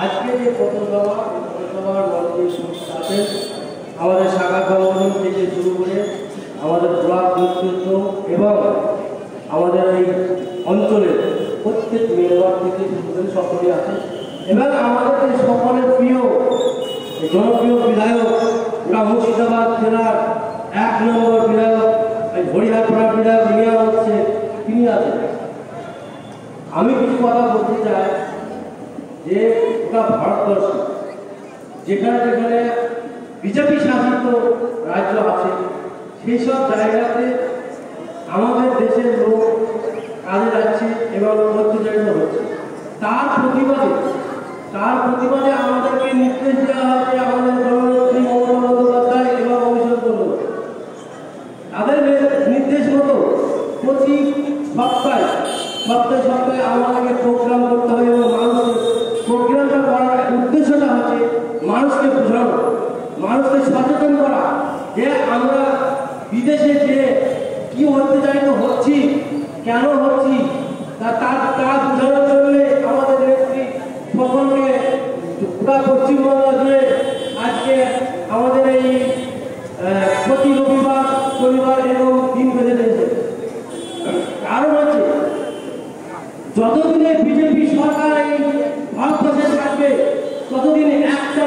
আজকে যে পৌরসভার মন্ত্রী আছেন, আমাদের শাখা সংগঠন থেকে শুরু করে আমাদের ব্লক নেতৃত্ব এবং আমাদের এই অঞ্চলের প্রত্যেক মেম্বার থেকে শুরু করে সকলেই আছে এবং আমাদের এই সকলের প্রিয় জনপ্রিয় বিধায়ক মুর্শিদাবাদ জেলার 1 নম্বর বিধায়ক হরিহারপাড়ার বিধায়ক নিয়া হচ্ছে তিনি আছেন। আমি কিছু কথা বলতে চাই যে ওটা ভারতবর্ষ, যেখানে যেখানে বিজেপি শাসিত রাজ্য আছে সেই সব জায়গাতে আমাদের দেশের লোক কাজে যাচ্ছে এবং অত্যাচারিত হচ্ছে। তার প্রতিবাদে আমাদেরকে নির্দেশ দেওয়া হচ্ছে আমাদের জননেত্রী মমতা বন্দ্যোপাধ্যায় এবং অভিষেক বন্দ্যোপাধ্যায়। তাদের নির্দেশ মতো প্রতি সপ্তাহে আমাদেরকে প্রোগ্রাম করতে হবে এবং মানুষের প্রোগ্রামটা করার উদ্দেশ্যটা হচ্ছে মানুষকে বোঝানো, মানুষকে সচেতন করা যে আমরা বিদেশে যে কি অত্যাচারিত হচ্ছি, কেন হচ্ছি, তা বোঝানোর জন্য আমাদের নেত্রী সকলকে গোটা পশ্চিমবঙ্গ জুড়ে আজকে আমাদের এই প্রতি রবিবার, শনিবার এবং দিন বেঁধে দিয়েছে। কারণ হচ্ছে যতদিনে বিজেপি সরকার এই ভারতবর্ষে থাকবে ততদিন একটা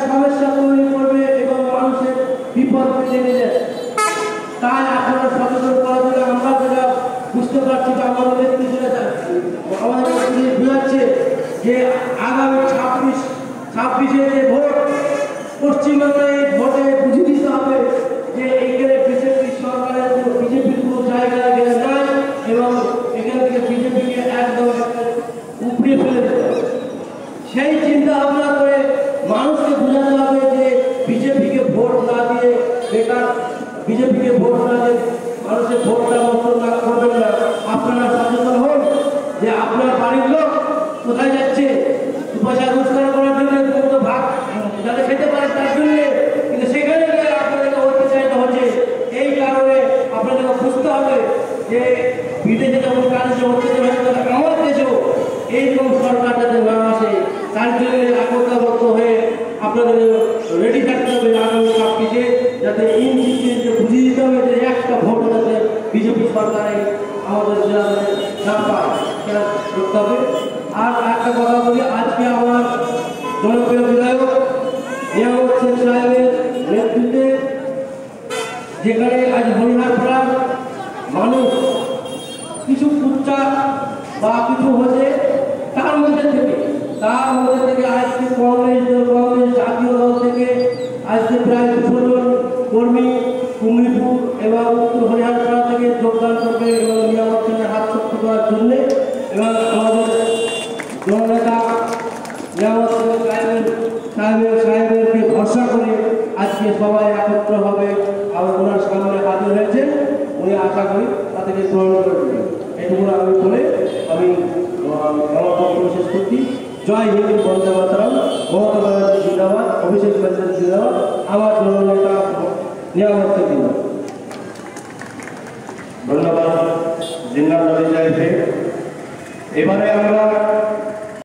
সমস্যা তৈরি করবে এবং মানুষের বিপদ টেনে যায়। তাই আপনারা সচেতন করার জন্য আমরা যেটা বুঝতে পারছি যে আমাদের নেত্রী আমাদের বোঝাচ্ছে যে আগামী 26-এ যে ভোট, পশ্চিমবঙ্গে এই ভোটে বুঝিয়ে দিতে হবে যে এইখানে বিজেপি সরকারের বিজেপির কোনো জায়গা নাই এবং এখান থেকে বিজেপিকে একদম উপড়িয়ে ফেলে দিতে হবে। সেই চিন্তা ভাবনা করে মানুষকে বোঝাতে হবে যে বিজেপিকে ভোট না দিয়ে মানুষের ভোটটা নষ্ট না করবেন না। আপনারা সচেতন হন যে আপনার বাড়ির লোক কোথায় যাচ্ছে, 2 পয়সা রোজগার করার জন্য দুটো ভাগ যাতে খেতে পারে তার জন্য, কিন্তু সেখানে গিয়ে আপনাদেরকে অত্যাচারিত হচ্ছে। এই কারণে আপনাদেরকে বুঝতে হবে যে বিদেশে যেমন কাজে অত্যাচার হচ্ছে আমার দেশেও এইরকম সরকার যাতে না আসে তার জন্য একতাবদ্ধ হয়ে আপনাদের রেডি থাকতে হবে। আগামী 26-এ যাতে ইনচিকে বুঝিয়ে দিতে হবে যে একটা ভোট যাতে বিজেপি সরকারে আমাদের জেলাতে না পায় সেটা করতে হবে। আর একটা কথা বলি, আজকে আমার জনপ্রিয় বিধায়ক নিয়ামত হোসেন সাহেবের নেতৃত্বে যেখানে আজ হরিহারপাড়ার মানুষ কিছু কুচ্চা বা কিছু হচ্ছে তার মধ্যে থেকে আজকে কংগ্রেস জাতীয় দল থেকে আজকে প্রায় 200 জন কর্মী কুমড়িপুর এবং উত্তর হরিহারপাড়া থেকে যোগদান করবে এবং নিয়ামত হোসেনের হাত শক্ত করার জন্য এবং আমাদের জননেতা নিয়ামত হোসেন সাহেবেরকে ভরসা করে আজকে সবাই একত্র হবে আর ওনার সামনে হাজির হয়েছেন। উনি আশা করি তাদেরকে গ্রহণ করে দেবেন। এটুকু আমি বলে আমি আমার বক্তব্য শেষ করছি। জয় হিন্দ, বন্দে মাতরম, মমতা ব্যানার্জি জিন্দাবাদ, অভিষেক ব্যানার্জি জিন্দাবাদ, আমার জননেতা নিয়ামত জিন্দাবাদ। ধন্যবাদ জিন্নাত সাহেবকে। এবারে